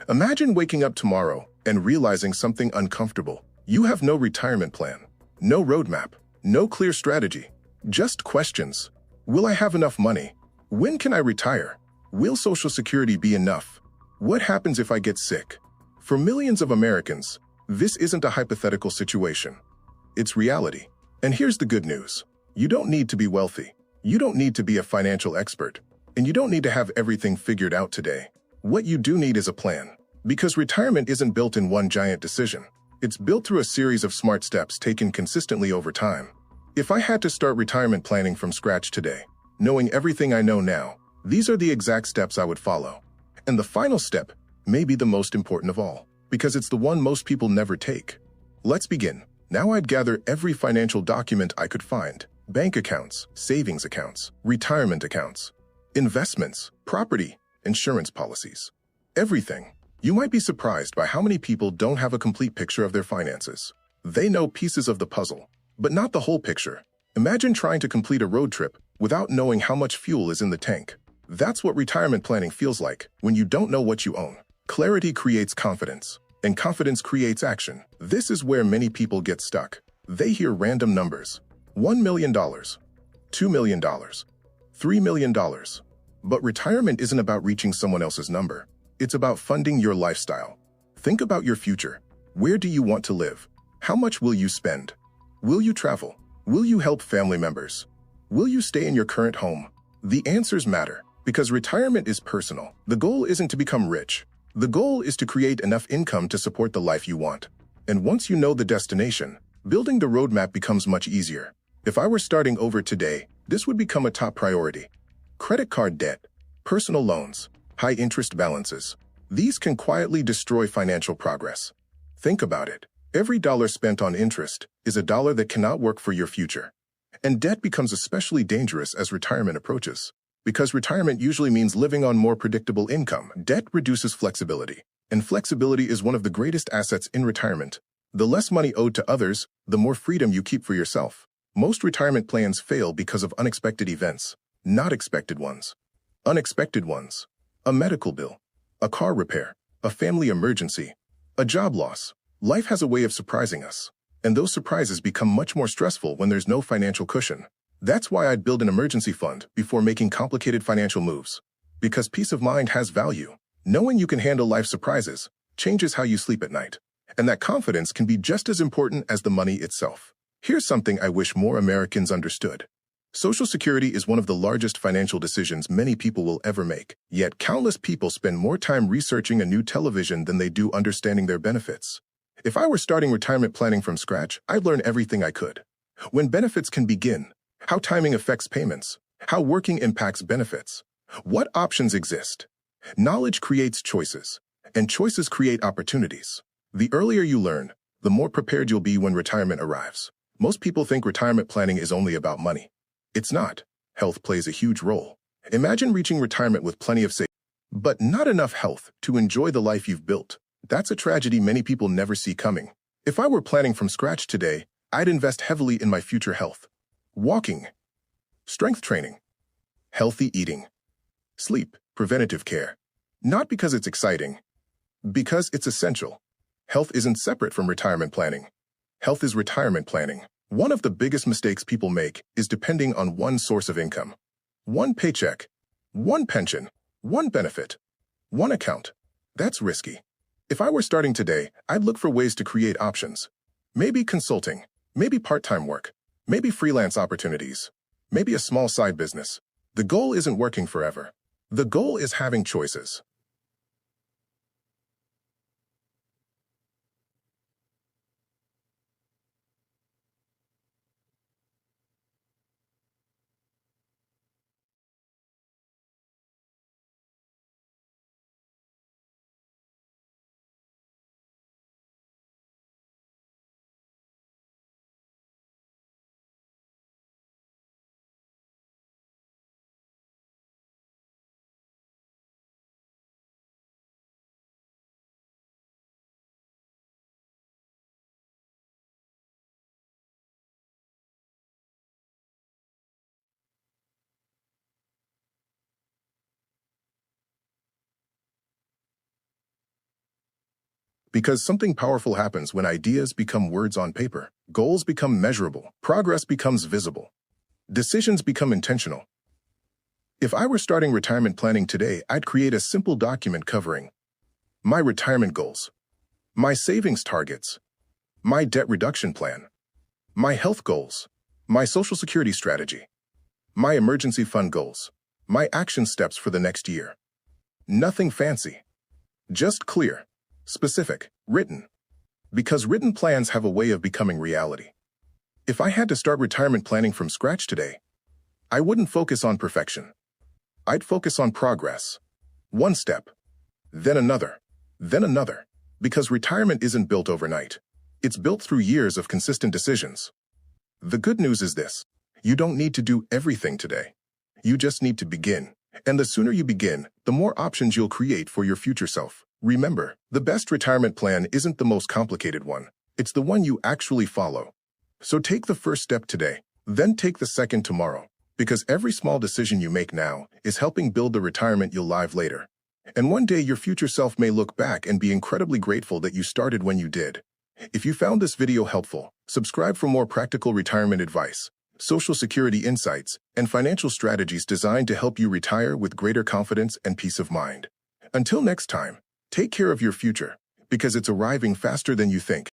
Imagine waking up tomorrow and realizing something uncomfortable. You have no retirement plan, no roadmap, no clear strategy, just questions. Will I have enough money? When can I retire? Will Social Security be enough? What happens if I get sick? For millions of Americans, this isn't a hypothetical situation. It's reality. And here's the good news. You don't need to be wealthy. You don't need to be a financial expert. And you don't need to have everything figured out today. What you do need is a plan. Because retirement isn't built in one giant decision. It's built through a series of smart steps taken consistently over time. If I had to start retirement planning from scratch today, knowing everything I know now, these are the exact steps I would follow. And the final step may be the most important of all, because it's the one most people never take. Let's begin. Now I'd gather every financial document I could find. Bank accounts, savings accounts, retirement accounts, investments, property, insurance policies. Everything. You might be surprised by how many people don't have a complete picture of their finances. They know pieces of the puzzle, but not the whole picture. Imagine trying to complete a road trip without knowing how much fuel is in the tank. That's what retirement planning feels like when you don't know what you own. Clarity creates confidence, and confidence creates action. This is where many people get stuck. They hear random numbers. $1 million, $2 million, $3 million. But retirement isn't about reaching someone else's number. It's about funding your lifestyle. Think about your future. Where do you want to live? How much will you spend? Will you travel? Will you help family members? Will you stay in your current home? The answers matter, because retirement is personal. The goal isn't to become rich. The goal is to create enough income to support the life you want. And once you know the destination, building the roadmap becomes much easier. If I were starting over today, this would become a top priority. Credit card debt, personal loans, high interest balances. These can quietly destroy financial progress. Think about it. Every dollar spent on interest is a dollar that cannot work for your future. And debt becomes especially dangerous as retirement approaches. Because retirement usually means living on more predictable income, debt reduces flexibility. And flexibility is one of the greatest assets in retirement. The less money owed to others, the more freedom you keep for yourself. Most retirement plans fail because of unexpected events, not expected ones. Unexpected ones. A medical bill, a car repair, a family emergency, a job loss. Life has a way of surprising us, and those surprises become much more stressful when there's no financial cushion. That's why I'd build an emergency fund before making complicated financial moves. Because peace of mind has value. Knowing you can handle life surprises changes how you sleep at night, and that confidence can be just as important as the money itself. Here's something I wish more Americans understood. Social Security is one of the largest financial decisions many people will ever make, yet countless people spend more time researching a new television than they do understanding their benefits. If I were starting retirement planning from scratch, I'd learn everything I could. When benefits can begin, how timing affects payments, how working impacts benefits, what options exist. Knowledge creates choices, and choices create opportunities. The earlier you learn, the more prepared you'll be when retirement arrives. Most people think retirement planning is only about money. It's not. Health plays a huge role. Imagine reaching retirement with plenty of savings, but not enough health to enjoy the life you've built. That's a tragedy many people never see coming. If I were planning from scratch today, I'd invest heavily in my future health. Walking, strength training, healthy eating, sleep, preventative care. Not because it's exciting, because it's essential. Health isn't separate from retirement planning. Health is retirement planning. One of the biggest mistakes people make is depending on one source of income. One paycheck, one pension, one benefit, one account. That's risky. If I were starting today, I'd look for ways to create options. Maybe consulting, maybe part-time work, maybe freelance opportunities, maybe a small side business. The goal isn't working forever. The goal is having choices. Because something powerful happens when ideas become words on paper, goals become measurable, progress becomes visible, decisions become intentional. If I were starting retirement planning today, I'd create a simple document covering my retirement goals, my savings targets, my debt reduction plan, my health goals, my Social Security strategy, my emergency fund goals, my action steps for the next year. Nothing fancy, just clear, specific, written. Because written plans have a way of becoming reality. If I had to start retirement planning from scratch today, I wouldn't focus on perfection. I'd focus on progress. One step, then another, because retirement isn't built overnight. It's built through years of consistent decisions. The good news is this: you don't need to do everything today. You just need to begin. And the sooner you begin, the more options you'll create for your future self. Remember, the best retirement plan isn't the most complicated one. It's the one you actually follow. So take the first step today, then take the second tomorrow. Because every small decision you make now is helping build the retirement you'll live later. And one day your future self may look back and be incredibly grateful that you started when you did. If you found this video helpful, subscribe for more practical retirement advice, Social Security insights, and financial strategies designed to help you retire with greater confidence and peace of mind. Until next time, take care of your future, because it's arriving faster than you think.